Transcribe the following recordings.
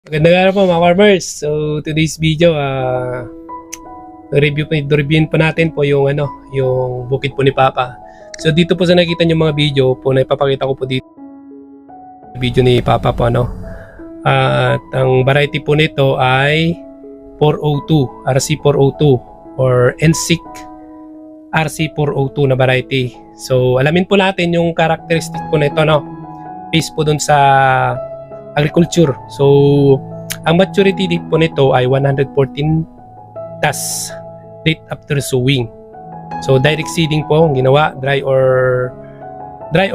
Magandang araw po mga farmers. So today's video reviewin po natin po yung yung bukid po ni Papa. So dito po sa nakita niyo mga video po na ipapakita ko po dito video ni Papa po at ang variety po nito ay 402, RC402 or NSIC RC402 na variety. So alamin po natin yung characteristic po nito based po dun sa agriculture. So ang maturity date po nito ay 114 tas date after sowing. So direct seeding po ang ginawa, dry or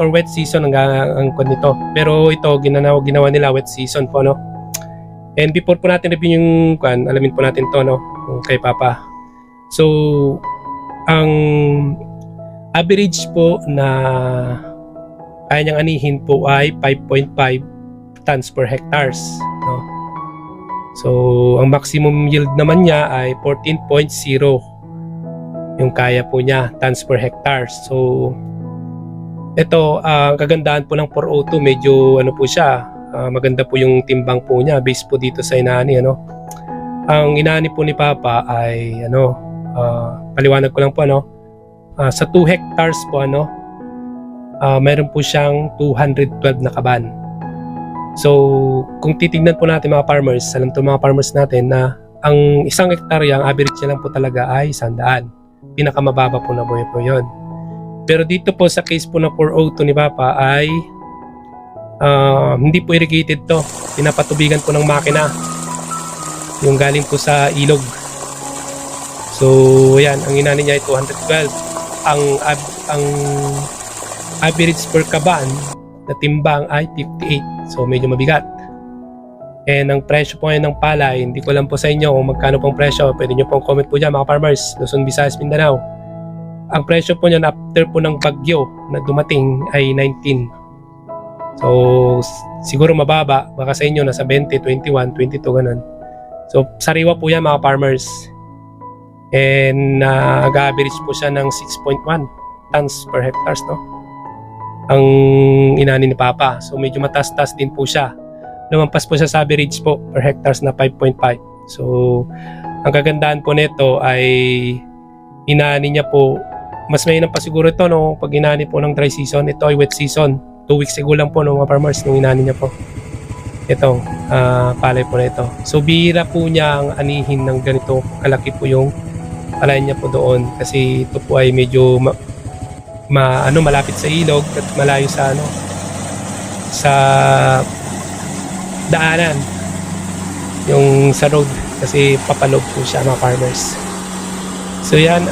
wet season ang nito. Pero ito ginawa nila wet season po And before po natin review yung alamin po natin to yung kay Papa. So ang average po na kaya niyang anihin po ay 5.5 tons per hectares. So ang maximum yield naman niya ay 14.0 yung kaya po niya tons per hectare. So ito ang kagandahan po ng 402, medyo po siya, maganda po yung timbang po niya based po dito sa inani. Ang inani po ni Papa ay paliwanag ko lang po sa 2 hectares po mayroon po siyang 212 na kaban. So kung titignan po natin mga farmers, alam to mga farmers natin na ang isang hektarya, ang average niya lang po talaga ay 100. Pinakamababa po na po yun. Pero dito po sa case po na 402 ni Papa ay hindi po irrigated to. Pinapatubigan po ng makina. Yung galing po sa ilog. So yan, ang inani niya ay 212. Ang average per kaban na timbang ay 58. So medyo mabigat. And ang presyo po ngayon ng palay, hindi ko lang po sa inyo kung magkano pong presyo. Pwede nyo pong comment po dyan mga farmers, Luzon, Visayas, Mindanao. Ang presyo po niyan after po ng bagyo na dumating ay 19. So siguro mababa, baka sa inyo nasa 20, 21, 22 ganun. So sariwa po yan mga farmers. And nag-average po siya ng 6.1 tons per hectares ang inani ni Papa. So medyo matas-tas din po siya. Lumampas po siya sa average po per hectares na 5.5. So ang kagandahan po nito ay inani niya po, mas mainam pa siguro ito pag inani po ng dry season. Ito ay wet season. 2 weeks ago lang po mga farmers nung inani niya po itong palay po na ito. So bihira po niya ang anihin ng ganito kalaki po yung palay niya po doon, kasi ito po ay medyo malapit sa ilog at malayo sa sa daanan, yung sa road, kasi papalog po siya mga farmers. So yan,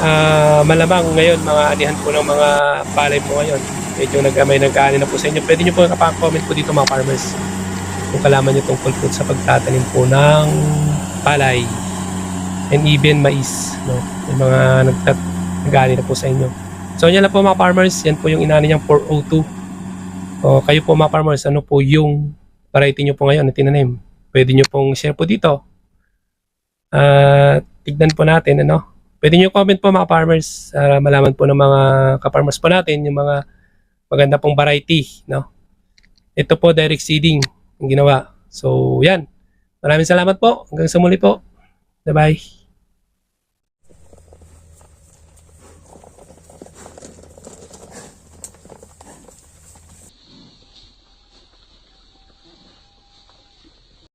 malamang ngayon mga anihan po ng mga palay mo ngayon, medyo may nag-aani na po sa inyo. Pwede nyo po kapag-comment po dito mga farmers kung kalaman nyo tungkol po sa pagtatanim po ng palay and even mais, may mga nag-aani na po sa inyo. So yan lang po mga farmers, yan po yung inani niyang 402. O kayo po mga farmers, ano po yung variety nyo po ngayon na tinanim? Pwede nyo pong share po dito. Tignan po natin Pwede nyo comment po mga farmers para malaman po ng mga ka-farmers po natin yung mga maganda pong variety. Ito po direct seeding yung ginawa. So yan. Maraming salamat po. Hanggang sa muli po. Bye bye.